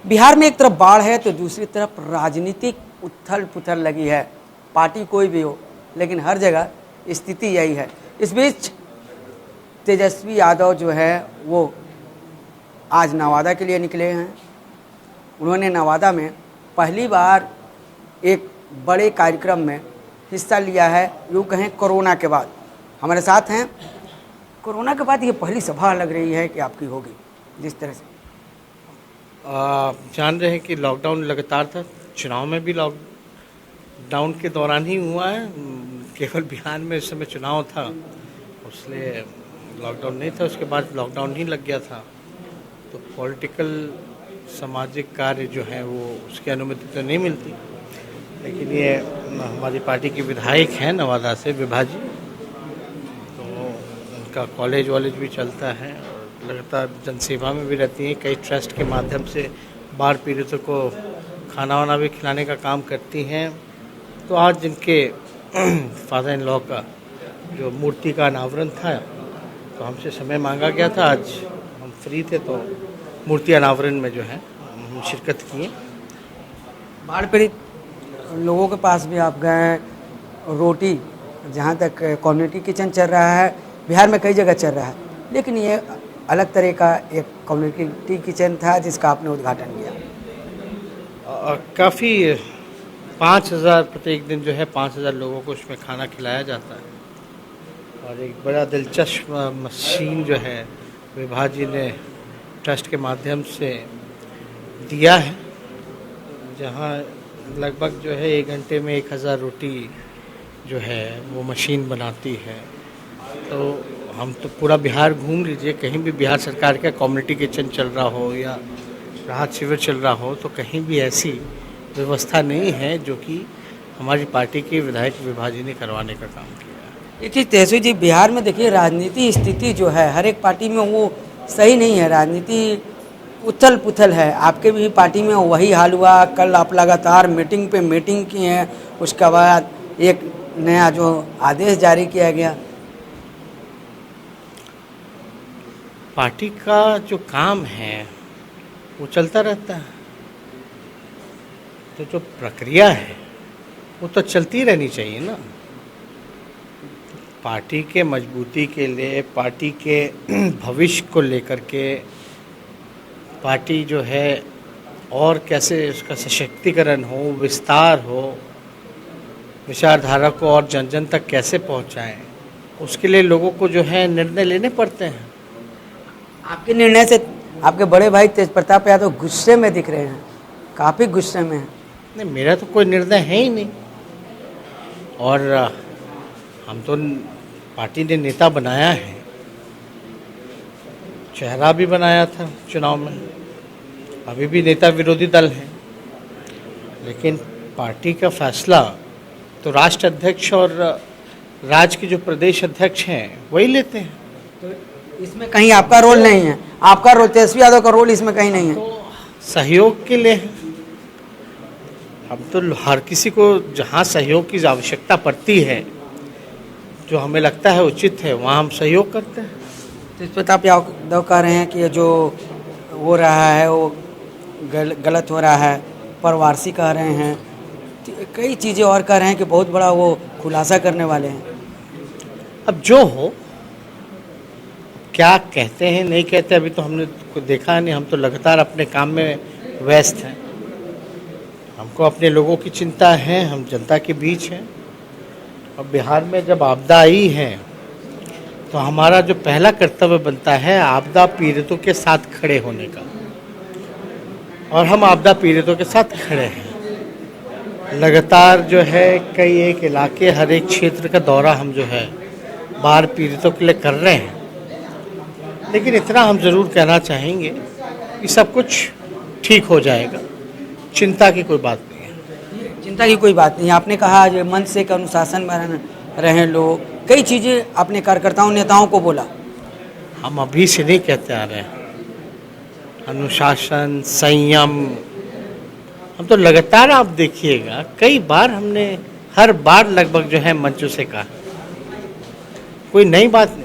बिहार में एक तरफ बाढ़ है तो दूसरी तरफ राजनीतिक उथल पुथल लगी है। पार्टी कोई भी हो, लेकिन हर जगह स्थिति यही है। इस बीच तेजस्वी यादव जो है वो आज नवादा के लिए निकले हैं। उन्होंने नवादा में पहली बार एक बड़े कार्यक्रम में हिस्सा लिया है, यूँ कहें कोरोना के बाद। हमारे साथ हैं, कोरोना के बाद ये पहली सभा लग रही है कि आपकी होगी जिस तरह से जान रहे हैं कि लॉकडाउन लगातार था, चुनाव में भी लॉकडाउन के दौरान ही हुआ है। केवल बिहार में इस समय चुनाव था, उसलिए लॉकडाउन नहीं था। उसके बाद लॉकडाउन ही लग गया था, तो पॉलिटिकल सामाजिक कार्य जो है वो उसकी अनुमति तो नहीं मिलती। लेकिन ये हमारी पार्टी के विधायक हैं नवादा से, विभा जी, तो उनका कॉलेज भी चलता है और लगातार जनसेवा में भी रहती हैं। कई ट्रस्ट के माध्यम से बाढ़ पीड़ितों को खाना वाना भी खिलाने का काम करती हैं। तो आज जिनके फादर इन लॉ का जो मूर्ति का अनावरण था, तो हमसे समय मांगा गया था। आज हम फ्री थे तो मूर्ति अनावरण में जो है हम शिरकत किए। बाढ़ पीड़ित लोगों के पास भी आप गए। रोटी, जहाँ तक कम्युनिटी किचन चल रहा है, बिहार में कई जगह चल रहा है, लेकिन ये अलग तरह का एक कम्युनिटी किचन था जिसका आपने उद्घाटन किया। काफ़ी 5,000 प्रत्येक दिन जो है 5,000 लोगों को उसमें खाना खिलाया जाता है। और एक बड़ा दिलचस्प मशीन जो है विभा जी ने ट्रस्ट के माध्यम से दिया है, जहाँ लगभग जो है 1 घंटे में 1,000 रोटी जो है वो मशीन बनाती है। तो हम तो पूरा बिहार घूम लीजिए, कहीं भी बिहार सरकार का कम्युनिटी किचन चल रहा हो या राहत शिविर चल रहा हो, तो कहीं भी ऐसी व्यवस्था नहीं है जो कि हमारी पार्टी के विधायक विभा जी ने करवाने का काम किया। देखिए तेजस्वी जी, बिहार में देखिए राजनीति स्थिति जो है हर एक पार्टी में वो सही नहीं है। राजनीति उथल पुथल है। आपके भी पार्टी में वही हाल हुआ। कल आप लगातार मीटिंग पे मीटिंग की हैं, उसके बाद एक नया जो आदेश जारी किया गया। पार्टी का जो काम है वो चलता रहता है, तो जो प्रक्रिया है वो तो चलती रहनी चाहिए ना। पार्टी के मजबूती के लिए, पार्टी के भविष्य को लेकर के, पार्टी जो है और कैसे उसका सशक्तिकरण हो, विस्तार हो, विचारधारा को और जन जन तक कैसे पहुंचाएं, उसके लिए लोगों को जो है निर्णय लेने पड़ते हैं। आपके निर्णय से आपके बड़े भाई तेज प्रताप यादव गुस्से में दिख रहे हैं, काफ़ी गुस्से में हैं। नहीं, मेरा तो कोई निर्णय है ही नहीं। और हम तो पार्टी ने नेता बनाया है, चेहरा भी बनाया था चुनाव में, अभी भी नेता विरोधी दल है, लेकिन पार्टी का फैसला तो राष्ट्र अध्यक्ष और राज्य के जो प्रदेश अध्यक्ष हैं वही लेते हैं। तो इसमें कहीं आपका रोल नहीं है? आपका रोल, तेजस्वी यादव का रोल इसमें कहीं नहीं है? तो सहयोग के लिए है। हम तो हर किसी को जहाँ सहयोग की आवश्यकता पड़ती है, जो हमें लगता है उचित है, वहाँ हम सहयोग करते हैं। तेज प्रताप यादव कह रहे हैं कि ये जो हो रहा है वो गलत हो रहा है, परवारसी कह रहे हैं, कई चीज़ें और कह रहे हैं कि बहुत बड़ा वो खुलासा करने वाले हैं। अब जो हो, क्या कहते हैं नहीं कहते अभी तो हमने देखा नहीं। हम तो लगातार अपने काम में व्यस्त हैं। हमको अपने लोगों की चिंता है, हम जनता के बीच हैं। और बिहार में जब आपदा आई है तो हमारा जो पहला कर्तव्य बनता है आपदा पीड़ितों के साथ खड़े होने का, और हम आपदा पीड़ितों के साथ खड़े हैं। लगातार जो है कई एक इलाके, हर एक क्षेत्र का दौरा हम जो है बाढ़ पीड़ितों के लिए कर रहे हैं। लेकिन इतना हम ज़रूर कहना चाहेंगे कि सब कुछ ठीक हो जाएगा, चिंता की कोई बात नहीं है। चिंता की कोई बात नहीं। आपने कहा जो मन से अनुशासन में रहें लोग, कई चीज़ें अपने कार्यकर्ताओं नेताओं को बोला। हम अभी से नहीं कहते आ रहे हैं अनुशासन, संयम। हम तो लगातार, आप देखिएगा कई बार हमने हर बार लगभग जो है मंचों से कहा, कोई नई बात नहीं।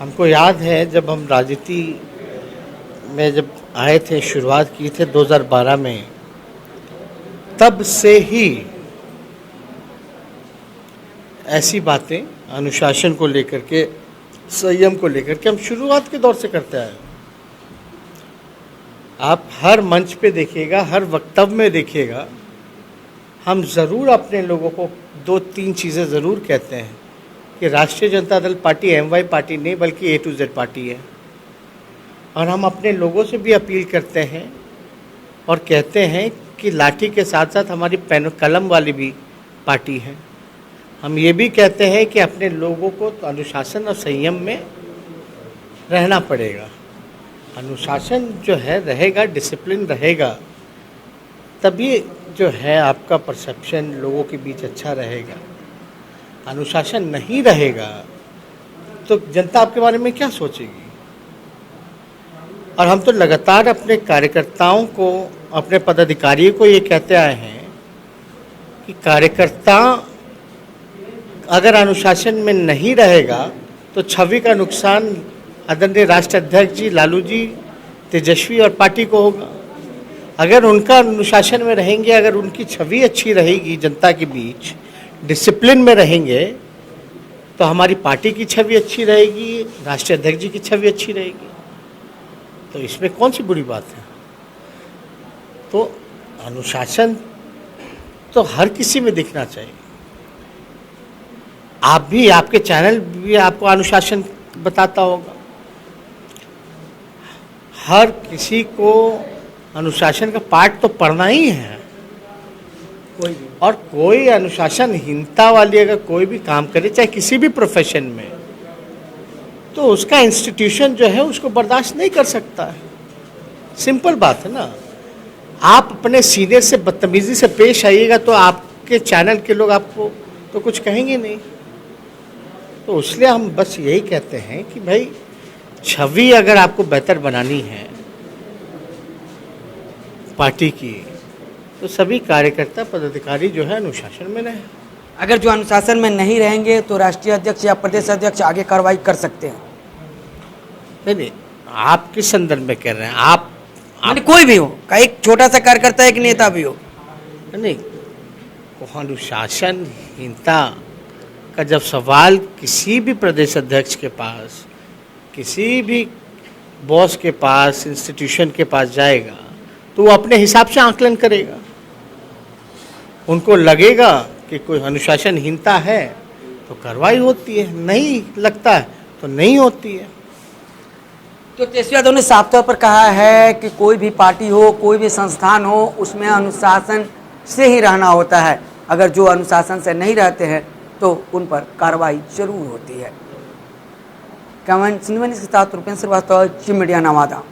हमको याद है जब हम राजनीति में जब आए थे, शुरुआत की थे 2012 में, तब से ही ऐसी बातें अनुशासन को लेकर के, संयम को लेकर के हम शुरुआत के दौर से करते आए। आप हर मंच पे देखिएगा, हर वक्तव्य में देखिएगा, हम ज़रूर अपने लोगों को 2-3 चीज़ें ज़रूर कहते हैं कि राष्ट्रीय Janata Dal party MY party नहीं बल्कि A to Z पार्टी है। और हम अपने लोगों से भी अपील करते हैं और कहते हैं कि लाठी के साथ साथ हमारी पेन कलम वाली भी पार्टी है। हम ये भी कहते हैं कि अपने लोगों को तो अनुशासन और संयम में रहना पड़ेगा। अनुशासन जो है रहेगा, डिसिप्लिन रहेगा, तभी जो है आपका परसेप्शन लोगों के बीच अच्छा रहेगा। अनुशासन नहीं रहेगा तो जनता आपके बारे में क्या सोचेगी। और हम तो लगातार अपने कार्यकर्ताओं को, अपने पदाधिकारियों को ये कहते आए हैं कि कार्यकर्ता अगर अनुशासन में नहीं रहेगा तो छवि का नुकसान आदरणीय राष्ट्रीय अध्यक्ष जी, लालू जी, तेजस्वी और पार्टी को होगा। अगर उनका अनुशासन में रहेंगे, अगर उनकी छवि अच्छी रहेगी जनता के बीच, डिसिप्लिन में रहेंगे, तो हमारी पार्टी की छवि अच्छी रहेगी, राष्ट्रीय अध्यक्ष जी की छवि अच्छी रहेगी। तो इसमें कौन सी बुरी बात है। तो अनुशासन तो हर किसी में दिखना चाहिए। आप भी, आपके चैनल भी आपको अनुशासन बताता होगा। हर किसी को अनुशासन का पाठ तो पढ़ना ही है। और कोई अनुशासनहीनता वाली अगर कोई भी काम करे, चाहे किसी भी प्रोफेशन में, तो उसका इंस्टीट्यूशन जो है उसको बर्दाश्त नहीं कर सकता है। सिंपल बात है ना। आप अपने सीनियर से बदतमीजी से पेश आइएगा तो आपके चैनल के लोग आपको तो कुछ कहेंगे नहीं। तो इसलिए हम बस यही कहते हैं कि भाई छवि अगर आपको बेहतर बनानी है पार्टी की, तो सभी कार्यकर्ता पदाधिकारी जो है अनुशासन में रहें। अगर जो अनुशासन में नहीं रहेंगे तो राष्ट्रीय अध्यक्ष या प्रदेश अध्यक्ष आगे कार्रवाई कर सकते हैं। नहीं, आप किस संदर्भ में कह रहे हैं। आप कोई भी हो, एक छोटा सा कार्यकर्ता, एक नेता भी हो। नहीं, अनुशासनहीनता का जब सवाल किसी भी प्रदेश अध्यक्ष के पास, किसी भी बॉस के पास, इंस्टीट्यूशन के पास जाएगा, तो वो अपने हिसाब से आकलन करेगा। उनको लगेगा कि कोई अनुशासनहीनता है तो कार्रवाई होती है, नहीं लगता है तो नहीं होती है। तो तेजस्वी यादव ने साफ तौर पर कहा है कि कोई भी पार्टी हो, कोई भी संस्थान हो, उसमें अनुशासन से ही रहना होता है। अगर जो अनुशासन से नहीं रहते हैं तो उन पर कार्रवाई जरूर होती है। कैमरामैन सिंधु के साथ रुपेंद्र श्रीवास्तव, जी मीडिया, नवादा।